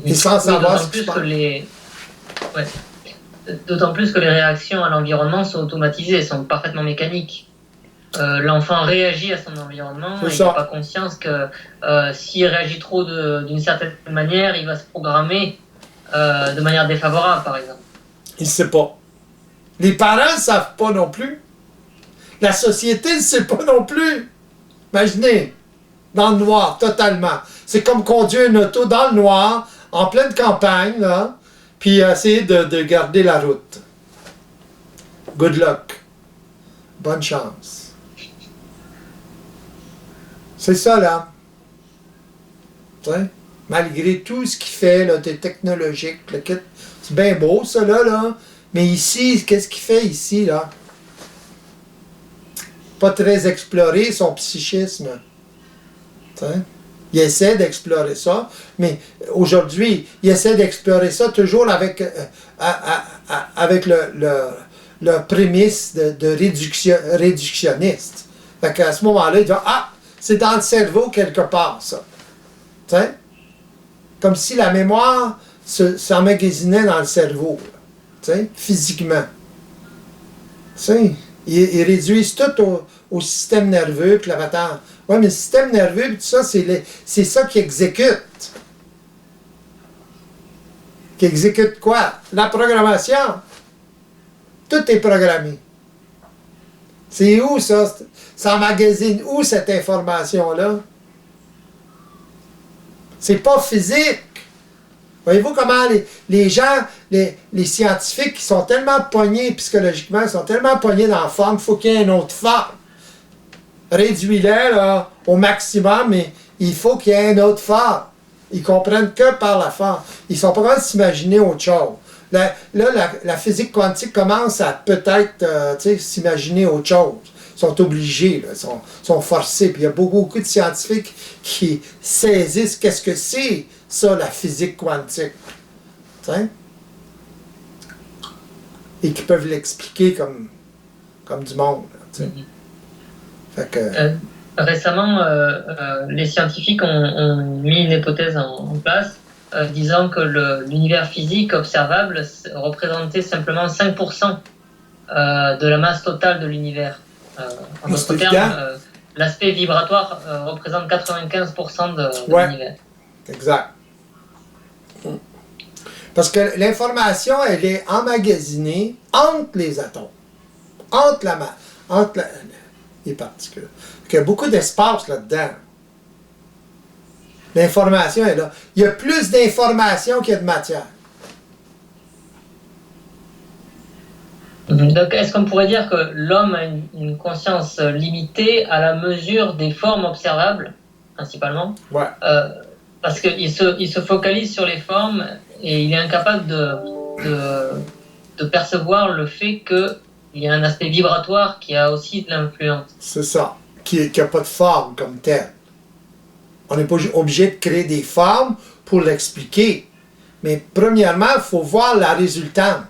Et sans savoir ce qui se passe. D'autant plus que les réactions à l'environnement sont automatisées, sont parfaitement mécaniques. L'enfant réagit à son environnement et il n'a pas conscience que s'il réagit trop d'une certaine manière, il va se programmer de manière défavorable, par exemple. Il ne sait pas. Les parents ne savent pas non plus. La société ne sait pas non plus. Imaginez, dans le noir, totalement. C'est comme conduire une auto dans le noir, en pleine campagne, là, puis essayer de garder la route. Good luck. Bonne chance. C'est ça, là. T'sais? Malgré tout ce qu'il fait, là, des technologiques, c'est bien beau, ça, là. Mais ici, qu'est-ce qu'il fait ici, là? Pas très exploré, son psychisme. T'sais? Il essaie d'explorer ça, mais aujourd'hui, il essaie d'explorer ça toujours avec le prémisse de réductionniste. Fait qu'à ce moment-là, il dit « Ah, c'est dans le cerveau quelque part, ça. » T'sais? Comme si la mémoire s'emmagasinait dans le cerveau, t'sais? Physiquement. T'sais? Ils réduisent tout au système nerveux, puis la patente. Oui, mais le système nerveux, tout ça, c'est ça qui exécute. Qui exécute quoi? La programmation. Tout est programmé. C'est où ça? Ça emmagasine où cette information-là? C'est pas physique. Voyez-vous comment les gens, les scientifiques qui sont tellement pognés psychologiquement, sont tellement pognés dans la forme, il faut qu'il y ait une autre forme. Réduis-les là, au maximum, mais il faut qu'il y ait une autre forme. Ils comprennent que par la forme. Ils ne sont pas capables de s'imaginer autre chose. La physique quantique commence à peut-être s'imaginer autre chose. Ils sont obligés, là, sont forcés. Puis il y a beaucoup de scientifiques qui saisissent qu'est-ce que c'est, ça, la physique quantique. T'sais? Et qui peuvent l'expliquer comme du monde. Là, fait que... Récemment, les scientifiques ont mis une hypothèse en place disant que l'univers physique observable représentait simplement 5% de la masse totale de l'univers. En d'autres termes, l'aspect vibratoire représente 95% de l'univers. Exact. Parce que l'information, elle est emmagasinée entre les atomes, entre les particules. Il y a beaucoup d'espace là-dedans. L'information est là. Il y a plus d'information qu'il y a de matière. Donc, est-ce qu'on pourrait dire que l'homme a une conscience limitée à la mesure des formes observables, principalement? Ouais. Parce qu'il se focalise sur les formes et il est incapable de percevoir le fait qu'il y a un aspect vibratoire qui a aussi de l'influence. C'est ça. Qui n'a pas de forme comme telle. On n'est pas obligé de créer des formes pour l'expliquer. Mais premièrement, il faut voir la résultante.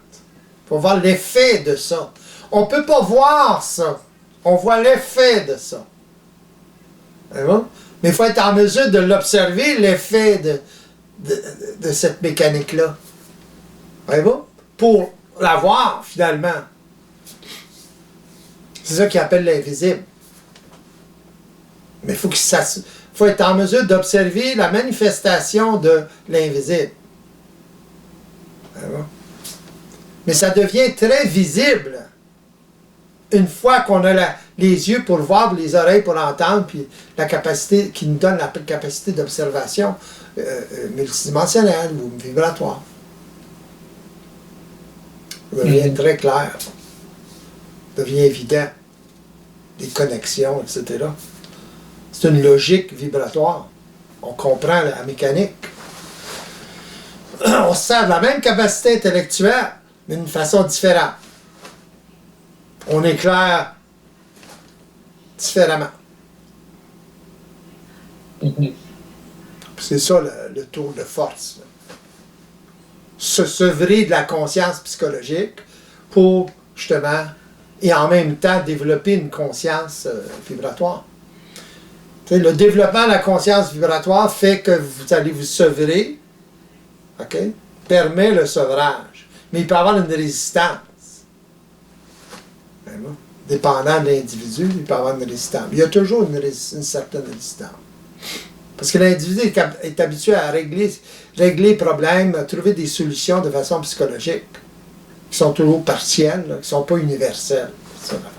Il faut voir l'effet de ça. On ne peut pas voir ça. On voit l'effet de ça. Bon? Mais il faut être en mesure de l'observer, l'effet de cette mécanique-là. Bon? Pour la voir, finalement. C'est ça qu'ils appellent l'invisible. Mais il faut être en mesure d'observer la manifestation de l'invisible. Mais ça devient très visible une fois qu'on a les yeux pour voir, les oreilles pour entendre, puis la capacité qui nous donne la capacité d'observation multidimensionnelle ou vibratoire. Ça devient très clair. Ça devient évident. Des connexions, etc. C'est une logique vibratoire. On comprend la mécanique. On se sert de la même capacité intellectuelle, mais d'une façon différente. On éclaire différemment. C'est ça le tour de force. Se sevrer de la conscience psychologique pour, justement, et en même temps développer une conscience vibratoire. Le développement de la conscience vibratoire fait que vous allez vous sevrer, permet le sevrage. Mais il peut y avoir une résistance. Dépendant de l'individu, il peut y avoir une résistance. Il y a toujours une certaine résistance. Parce que l'individu est habitué à régler les problèmes, à trouver des solutions de façon psychologique, qui sont toujours partielles, qui ne sont pas universelles. C'est ça l'affaire.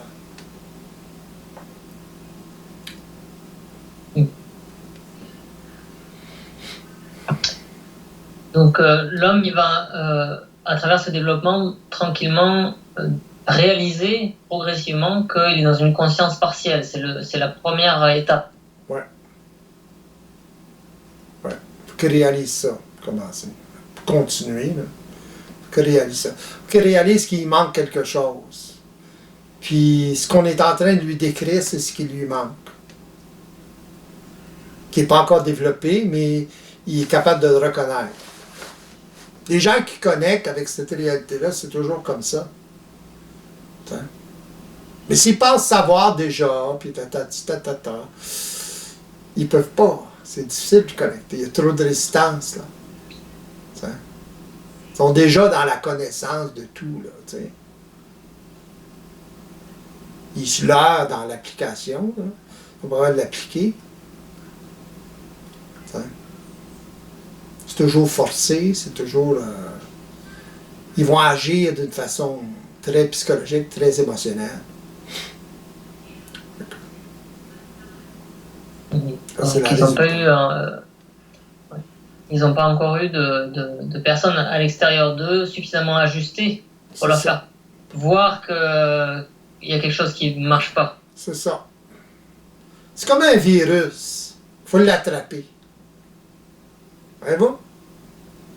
Donc l'homme, il va, à travers ce développement, tranquillement réaliser progressivement qu'il est dans une conscience partielle. C'est la première étape. Ouais. Ouais. Faut qu'il réalise ça, pour commencer. Pour continuer, là. Faut qu'il réalise ça. Faut qu'il réalise qu'il manque quelque chose. Puis ce qu'on est en train de lui décrire, c'est ce qui lui manque. Qui n'est pas encore développé, mais il est capable de le reconnaître. Les gens qui connectent avec cette réalité-là, c'est toujours comme ça. T'sais. Mais s'ils pensent savoir déjà, puis ils peuvent pas. C'est difficile de connecter. Il y a trop de résistance, là. T'sais. Ils sont déjà dans la connaissance de tout, là, t'sais. Ils se leurrent dans l'application, là. Il faut pouvoir l'appliquer. C'est toujours forcé, c'est toujours... ils vont agir d'une façon très psychologique, très émotionnelle. Ils n'ont pas encore eu de personnes à l'extérieur d'eux suffisamment ajustées pour leur faire voir qu'il y a quelque chose qui ne marche pas. C'est ça. C'est comme un virus. Il faut l'attraper. Voyez-vous?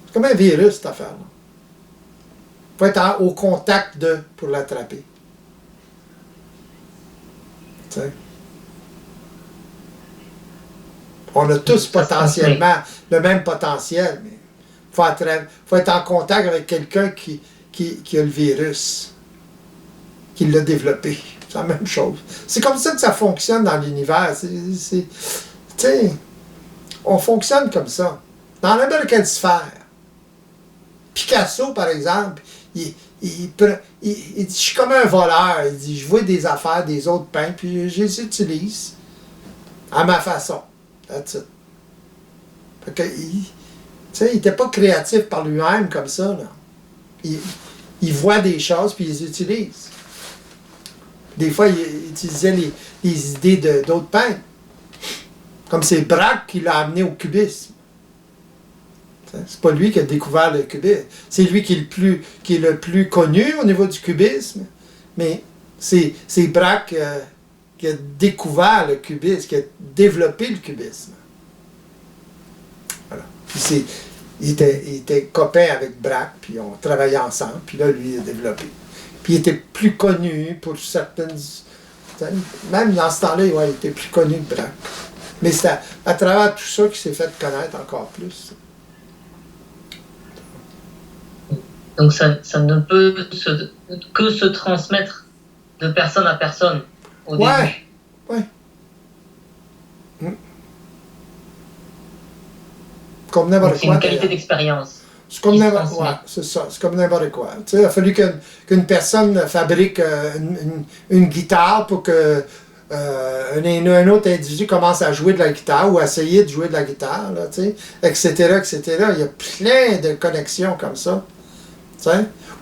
C'est comme un virus, cette affaire-là. Il faut être au contact pour l'attraper. Tu sais? On a tous potentiellement le même potentiel, mais il faut être en contact avec quelqu'un qui a le virus, qui l'a développé. C'est la même chose. C'est comme ça que ça fonctionne dans l'univers. Tu sais, on fonctionne comme ça. Dans n'importe quelle sphère. Picasso, par exemple, il dit, je suis comme un voleur. Il dit, je vois des affaires des autres peintres, puis je les utilise à ma façon. That's it. Fait que, il n'était pas créatif par lui-même comme ça. Là. Il voit des choses, puis il les utilise. Des fois, il utilisait les idées d'autres peintres. Comme c'est Braque qui l'a amené au cubisme. C'est pas lui qui a découvert le cubisme. C'est lui qui est le plus connu au niveau du cubisme, mais c'est Braque qui a découvert le cubisme, qui a développé le cubisme. Voilà. Puis il était copain avec Braque, puis on travaillait ensemble, puis là, lui, il a développé. Puis il était plus connu pour certaines... Même dans ce temps-là, ouais, il était plus connu que Braque. Mais c'est à travers tout ça qu'il s'est fait connaître encore plus. Donc ça ne peut que se transmettre de personne à personne au début. Oui. Comme n'importe quoi. C'est une qualité d'expérience. C'est comme n'importe quoi. C'est ça. C'est comme n'importe quoi. Tu sais, il a fallu qu'une personne fabrique une guitare pour que un autre individu commence à jouer de la guitare ou à essayer de jouer de la guitare, là, tu sais, etc., etc. Il y a plein de connexions comme ça.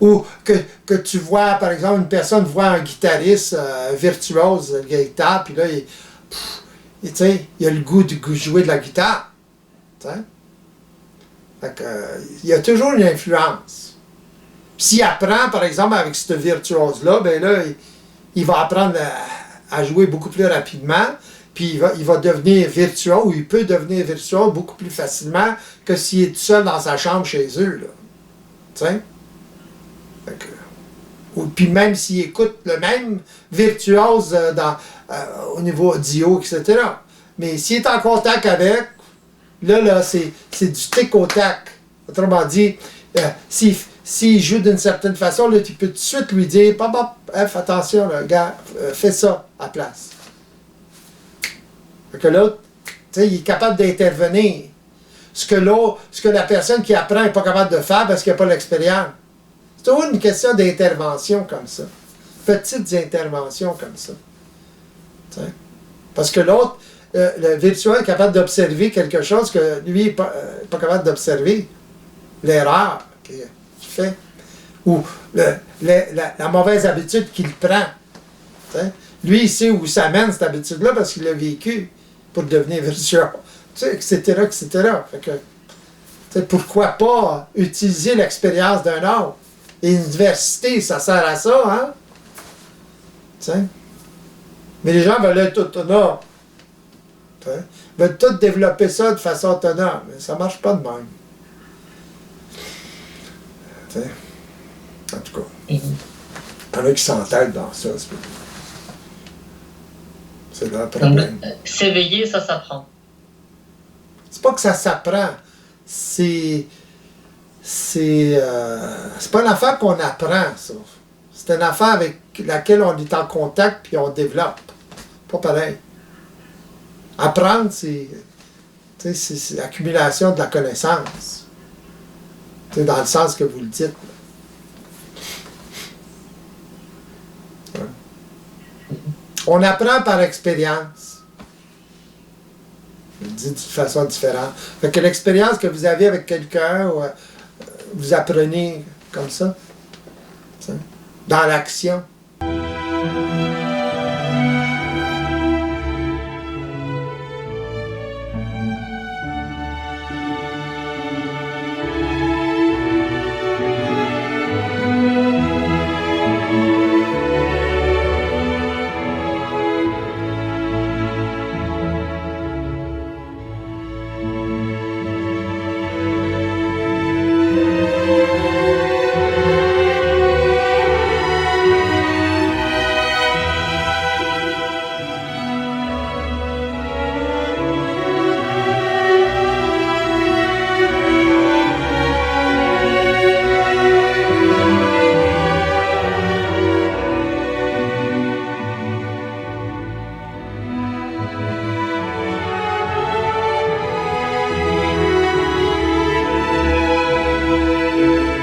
Ou que tu vois, par exemple, une personne voit un guitariste virtuose de la guitare, puis là, il a le goût de jouer de la guitare. Il y a toujours une influence. S'il apprend, par exemple, avec ce virtuose-là, ben là, il va apprendre à jouer beaucoup plus rapidement, puis il va devenir virtuose, ou il peut devenir virtuose beaucoup plus facilement que s'il est tout seul dans sa chambre chez eux. Là. Puis même s'il écoute le même virtuose au niveau audio, etc. Mais s'il est en contact avec, là c'est du tic au tac. Autrement dit, s'il joue d'une certaine façon, là, tu peux tout de suite lui dire, F, attention, là, gars, fais ça à la place. Fait que l'autre, il est capable d'intervenir. Ce que la personne qui apprend n'est pas capable de faire parce qu'il n'a pas l'expérience. C'est toujours une question d'intervention comme ça. Petites interventions comme ça. T'sais? Parce que l'autre, le virtuel est capable d'observer quelque chose que lui n'est pas capable d'observer. L'erreur qu'il fait. Ou la mauvaise habitude qu'il prend. T'sais? Lui, il sait où ça mène, cette habitude-là, parce qu'il l'a vécu pour devenir virtuel. Etc., etc. Fait que, pourquoi pas utiliser l'expérience d'un autre? Et l'université, ça sert à ça, hein? T'sais? Mais les gens veulent être autonomes. Ils veulent tous développer ça de façon autonome. Mais ça ne marche pas de même. T'sais? En tout cas, il y en a qui s'entêtent dans ça. C'est leur problème. S'éveiller, ça s'apprend. C'est pas que ça s'apprend. C'est pas une affaire qu'on apprend, ça. C'est une affaire avec laquelle on est en contact puis on développe. Pas pareil. Apprendre, c'est l'accumulation de la connaissance. C'est dans le sens que vous le dites. Ouais. On apprend par expérience. Je le dis de façon différente. Fait que l'expérience que vous avez avec quelqu'un, vous apprenez comme ça, dans l'action.